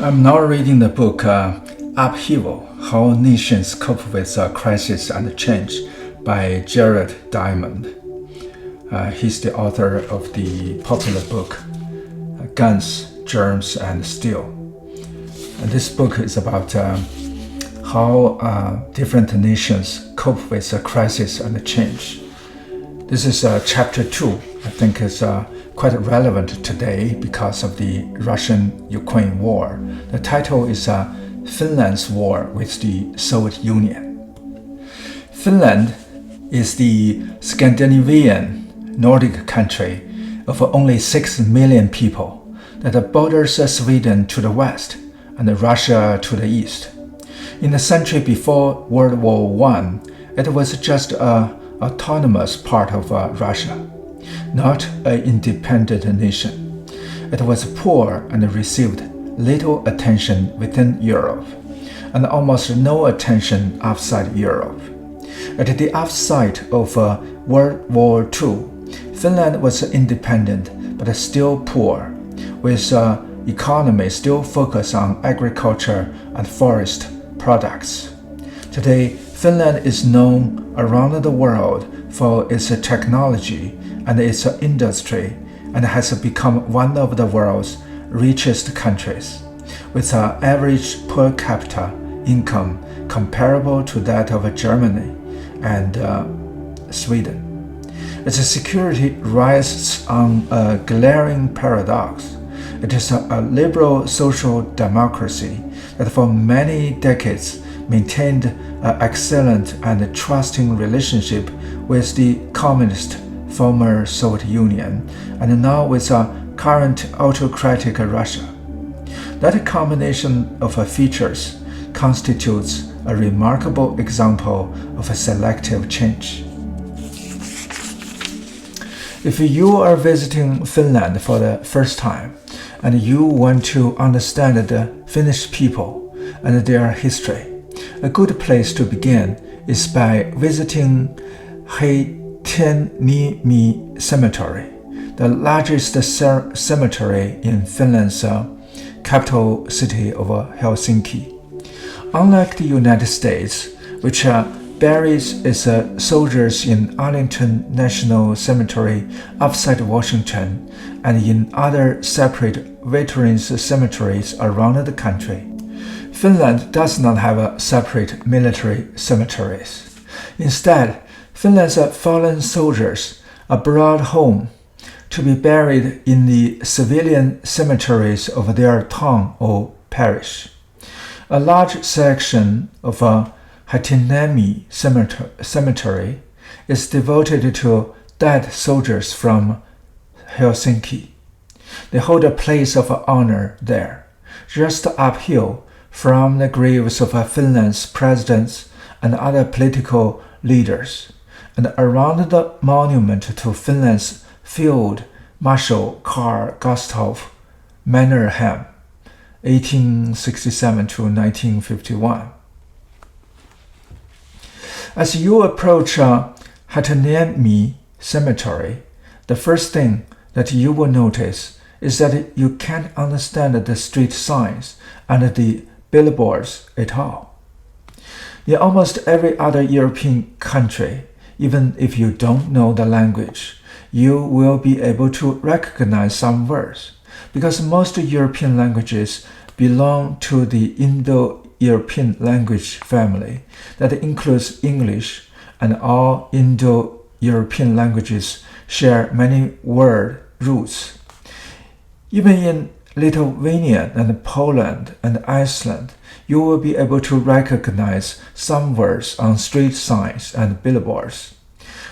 I'm now reading the book Upheaval, How Nations Cope with Crisis and Change by Jared Diamond. He's the author of the popular book Guns, Germs, and Steel. And this book is about how different nations cope with crisis and change. This is chapter 2. I think it's quite relevant today because of the Russian-Ukraine war. The title is Finland's War with the Soviet Union. Finland is the Scandinavian Nordic country of only 6 million people that borders Sweden to the west and Russia to the east. In the century before World War I, it was just an autonomous part of Russia, not an independent nation. It was poor and received little attention within Europe, and almost no attention outside Europe. At the outset of World War II, Finland was independent but still poor, with economy still focused on agriculture and forest products. Today, Finland is known around the world for its technology and its industry, and has become one of the world's richest countries, with an average per capita income comparable to that of Germany and Sweden. Its security rests on a glaring paradox. It is a liberal social democracy that for many decades maintained an excellent and trusting relationship with the communist former Soviet Union, and now with a current autocratic Russia. That combination of features constitutes a remarkable example of a selective change. If you are visiting Finland for the first time, and you want to understand the Finnish people and their history, a good place to begin is by visiting Haitaniemi Cemetery, the largest cemetery in Finland's capital city of Helsinki. Unlike the United States, which buries its soldiers in Arlington National Cemetery outside Washington and in other separate veterans cemeteries around the country, Finland does not have separate military cemeteries. Instead, Finland's fallen soldiers are brought home to be buried in the civilian cemeteries of their town or parish. A large section of Haitaniemi Cemetery is devoted to dead soldiers from Helsinki. They hold a place of honor there, just uphill from the graves of Finland's presidents and other political leaders, and around the monument to Finland's Field Marshal Carl Gustaf Mannerheim, 1867 to 1951. As you approach Haitaniemi Cemetery, the first thing that you will notice is that you can't understand the street signs and the billboards at all. In almost every other European country, even if you don't know the language, you will be able to recognize some words, because most European languages belong to the Indo-European language family that includes English, and all Indo-European languages share many word roots. Even in Lithuania and Poland and Iceland, you will be able to recognize some words on street signs and billboards.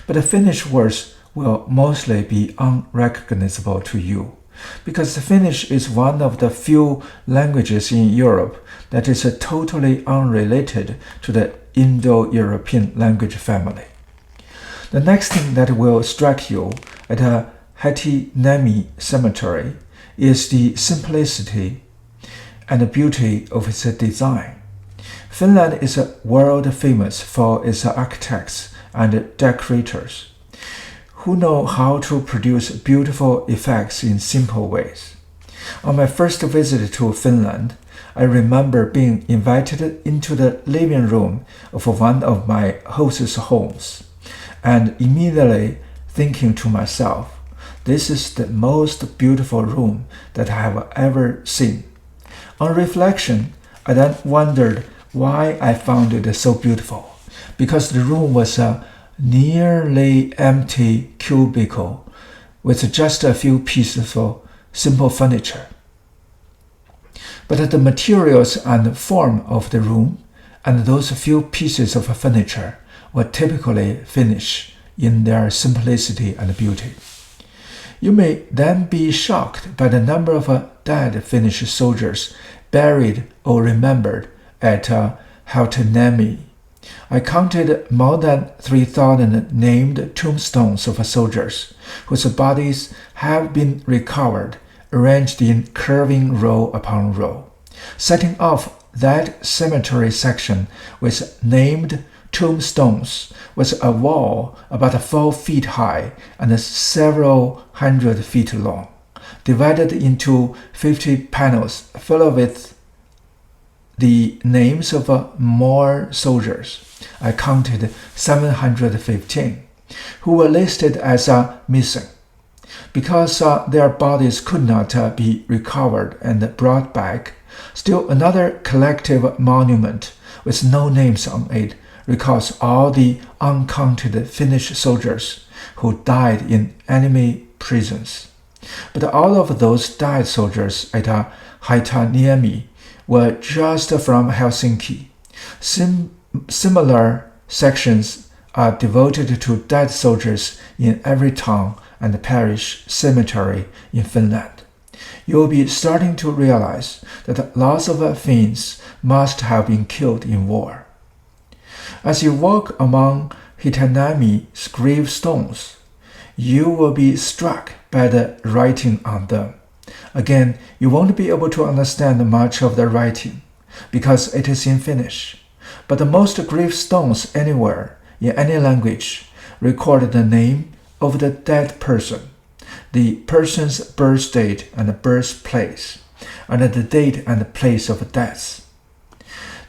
But the Finnish words will mostly be unrecognizable to you, because Finnish is one of the few languages in Europe that is totally unrelated to the Indo-European language family. The next thing that will strike you at a Haitaniemi Cemetery is the simplicity and the beauty of its design. Finland is world famous for its architects and decorators, who know how to produce beautiful effects in simple ways. On my first visit to Finland, I remember being invited into the living room of one of my host's homes, and immediately thinking to myself, this is the most beautiful room that I have ever seen. On reflection, I then wondered why I found it so beautiful, because the room was a nearly empty cubicle with just a few pieces of simple furniture. But the materials and form of the room and those few pieces of furniture were typically Finnish in their simplicity and beauty. You may then be shocked by the number of dead Finnish soldiers buried or remembered at Hautanieemi. I counted more than 3,000 named tombstones of soldiers whose bodies have been recovered, arranged in curving row upon row. Setting off that cemetery section with named tombstones was a wall about 4 feet high and several hundred feet long, divided into 50 panels filled with the names of more soldiers. I counted 715, who were listed as missing. Because their bodies could not be recovered and brought back, still another collective monument with no names on it records all the uncounted Finnish soldiers who died in enemy prisons. But all of those died soldiers at Hautanieemi were just from Helsinki. Similar sections are devoted to dead soldiers in every town and parish cemetery in Finland. You will be starting to realize that lots of Finns must have been killed in war. As you walk among Hautanieemi's gravestones, you will be struck by the writing on them. Again, you won't be able to understand much of the writing because it is in Finnish. But most gravestones anywhere, in any language, record the name of the dead person, the person's birth date and birthplace, and the date and place of death.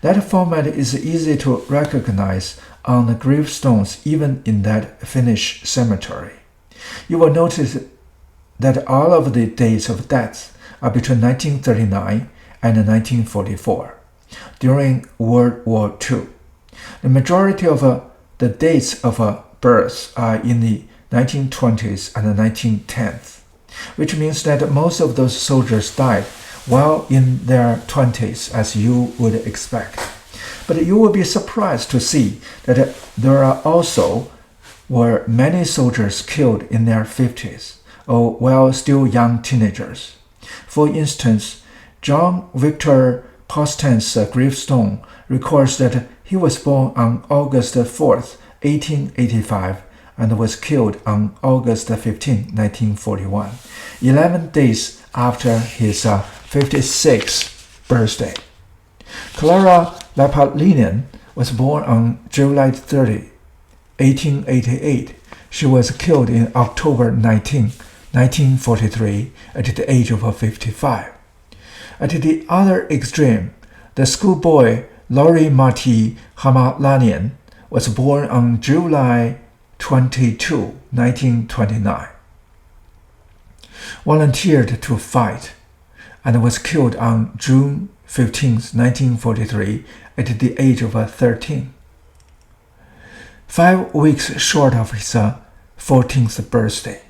That format is easy to recognize on the gravestones even in that Finnish cemetery. You will notice that all of the dates of death are between 1939 and 1944, during World War II. The majority of the dates of birth are in the 1920s and 1910s, which means that most of those soldiers died while in their 20s, as you would expect. But you will be surprised to see that there are also were many soldiers killed in their 50s or while still young teenagers. For instance, John Victor Posten's gravestone records that he was born on August 4, 1885, and was killed on August 15, 1941, 11 days after his 56th birthday. Clara Lapalinian was born on July 30, 1888. She was killed in October 19, 1943, at the age of 55. At the other extreme, the schoolboy Lauri-Matti Hamalanian was born on July 22, 1929. Volunteered to fight and was killed on June 15, 1943, at the age of 13. 5 weeks short of his 14th birthday.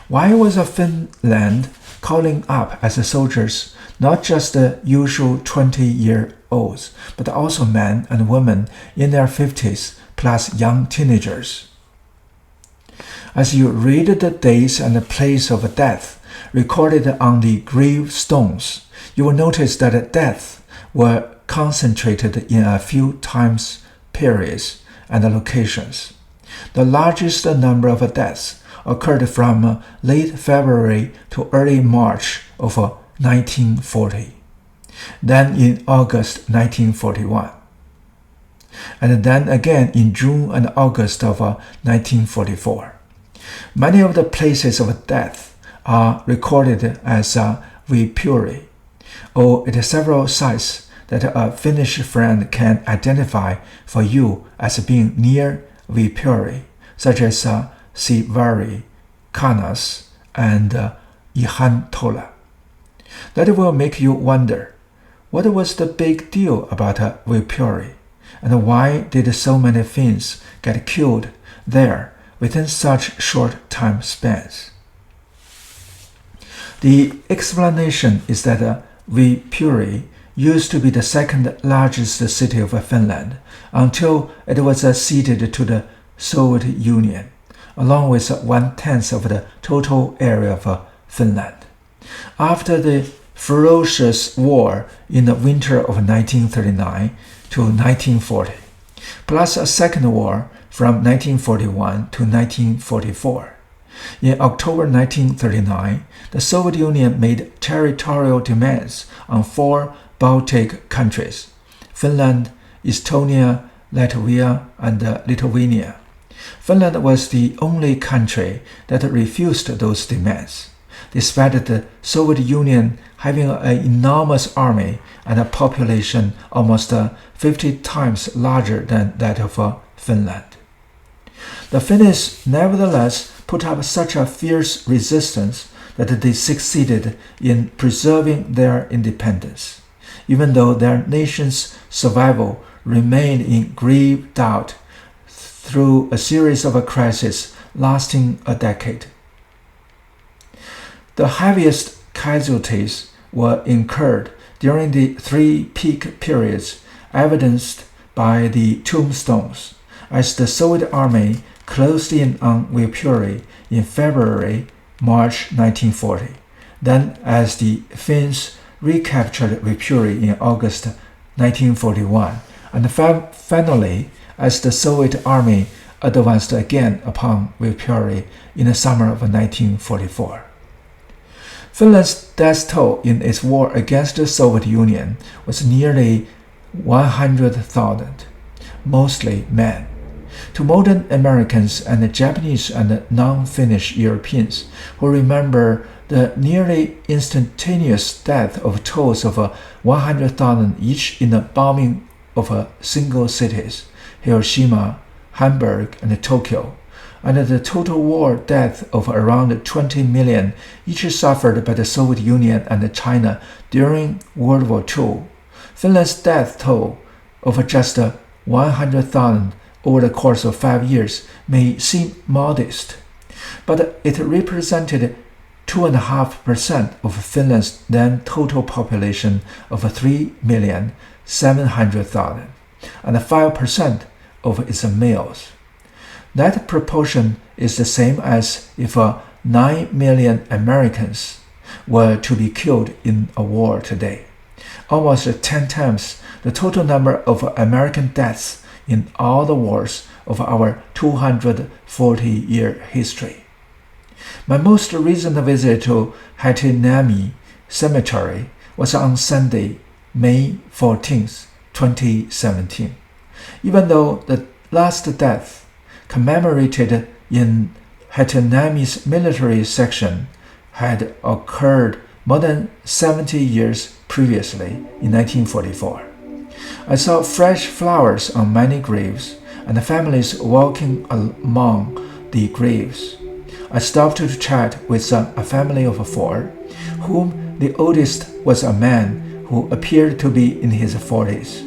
Why was Finland calling up as soldiers not just the usual 20-year-olds, but also men and women in their 50s plus young teenagers? As you read the dates and the place of death recorded on the gravestones, you will notice that deaths were concentrated in a few time periods and locations. The largest number of deaths occurred from late February to early March of 1940, then in August 1941, and then again in June and August of 1944. Many of the places of death are recorded as Viipuri, or at several sites that a Finnish friend can identify for you as being near Viipuri, such as Sivari, Kanas, and Ihantola. That will make you wonder, what was the big deal about Viipuri, and why did so many Finns get killed there within such short time spans? The explanation is that Viipuri used to be the second largest city of Finland until it was ceded to the Soviet Union, along with 1/10 of the total area of Finland. After the ferocious war in the winter of 1939 to 1940, plus a second war from 1941 to 1944. In October 1939, the Soviet Union made territorial demands on 4 Baltic countries: Finland, Estonia, Latvia, and Lithuania. Finland was the only country that refused those demands, despite the Soviet Union having an enormous army and a population almost 50 times larger than that of Finland. The Finns nevertheless put up such a fierce resistance that they succeeded in preserving their independence, even though their nation's survival remained in grave doubt through a series of crises lasting a decade. The heaviest casualties were incurred during the 3 peak periods evidenced by the tombstones, as the Soviet army closed in on Viipuri in February-March 1940, then as the Finns recaptured Viipuri in August 1941, and finally as the Soviet army advanced again upon Viipuri in the summer of 1944. Finland's death toll in its war against the Soviet Union was nearly 100,000, mostly men. To modern Americans and Japanese and non-Finnish Europeans who remember the nearly instantaneous death of tolls of 100,000 each in the bombing of single cities, Hiroshima, Hamburg, and Tokyo, and the total war death of around 20 million each suffered by the Soviet Union and China during World War II, Finland's death toll of just 100,000 over the course of 5 years may seem modest, but it represented 2.5% of Finland's then total population of 3,700,000, and 5% of its males. That proportion is the same as if 9 million Americans were to be killed in a war today, almost 10 times the total number of American deaths in all the wars of our 240-year history. My most recent visit to Hatinami Cemetery was on Sunday, May 14, 2017. Even though the last death commemorated in Hatinami's military section had occurred more than 70 years previously in 1944. I saw fresh flowers on many graves and families walking among the graves. I stopped to chat with a family of 4, whom the oldest was a man who appeared to be in his 40s.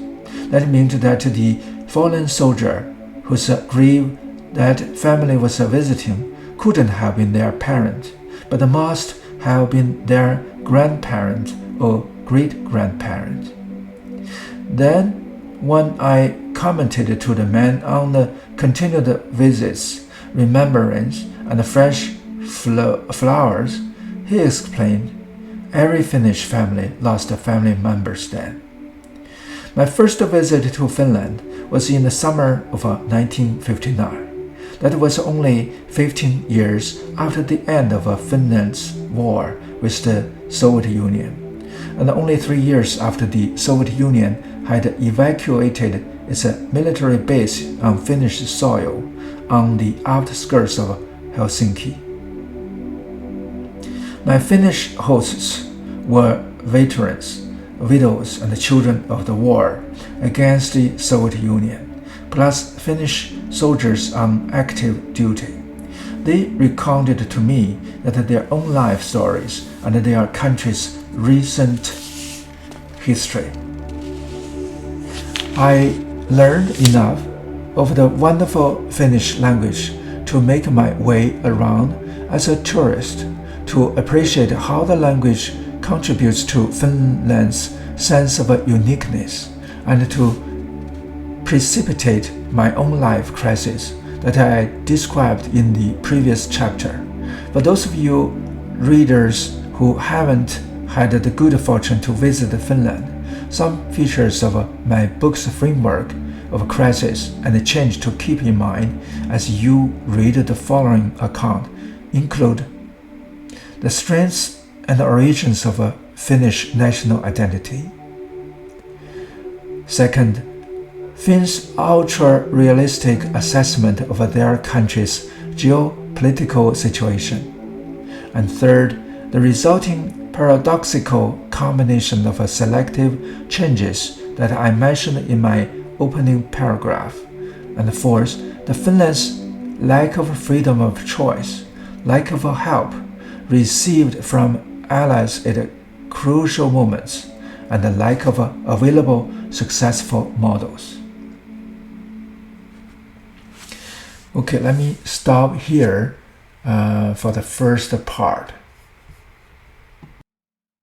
That meant that the fallen soldier whose grave that family was visiting couldn't have been their parent, but must have been their grandparent or great-grandparent. Then, when I commented to the man on the continued visits, remembrance, and fresh flowers, he explained, every Finnish family lost family members then. My first visit to Finland was in the summer of 1959. That was only 15 years after the end of Finland's war with the Soviet Union, and only 3 years after the Soviet Union had evacuated its military base on Finnish soil on the outskirts of Helsinki. My Finnish hosts were veterans, widows, and children of the war against the Soviet Union, plus Finnish soldiers on active duty. They recounted to me that their own life stories and their country's recent history. I learned enough of the wonderful Finnish language to make my way around as a tourist, to appreciate how the language contributes to Finland's sense of uniqueness, and to precipitate my own life crisis that I described in the previous chapter. For those of you readers who haven't had the good fortune to visit Finland, some features of my book's framework of crisis and change to keep in mind as you read the following account include the strengths and origins of a Finnish national identity. Second, Finns' ultra-realistic assessment of their country's geopolitical situation. And third, the resulting paradoxical combination of selective changes that I mentioned in my opening paragraph. And fourth, the Finland's lack of freedom of choice, lack of help received from allies at crucial moments, and the lack of available successful models. Okay, let me stop here for the first part.